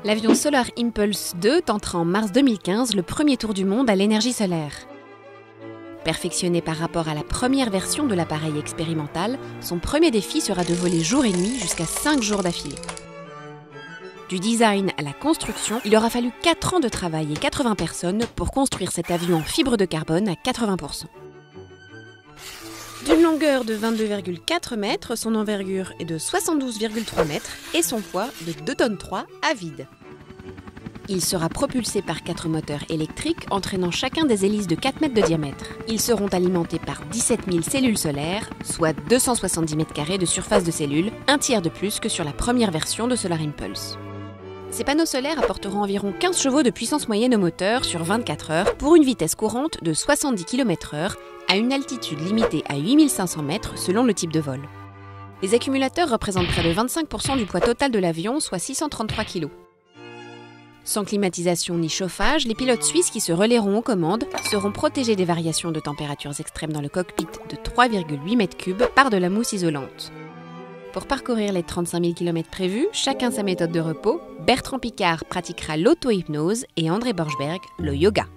L'avion Solar Impulse 2 tentera en mars 2015 le premier tour du monde à l'énergie solaire. Perfectionné par rapport à la première version de l'appareil expérimental, son premier défi sera de voler jour et nuit jusqu'à 5 jours d'affilée. Du design à la construction, il aura fallu 4 ans de travail et 80 personnes pour construire cet avion en fibre de carbone à 80%. D'une longueur de 22,4 mètres, son envergure est de 72,3 mètres et son poids de 2,3 tonnes à vide. Il sera propulsé par 4 moteurs électriques entraînant chacun des hélices de 4 mètres de diamètre. Ils seront alimentés par 17 000 cellules solaires, soit 270 mètres carrés de surface de cellules, un tiers de plus que sur la première version de Solar Impulse. Ces panneaux solaires apporteront environ 15 chevaux de puissance moyenne au moteur sur 24 heures pour une vitesse courante de 70 km/h à une altitude limitée à 8500 mètres selon le type de vol. Les accumulateurs représentent près de 25% du poids total de l'avion, soit 633 kg. Sans climatisation ni chauffage, les pilotes suisses qui se relayeront aux commandes seront protégés des variations de températures extrêmes dans le cockpit de 3,8 m3 par de la mousse isolante. Pour parcourir les 35 000 km prévus, chacun sa méthode de repos, Bertrand Piccard pratiquera l'auto-hypnose et André Borschberg le yoga.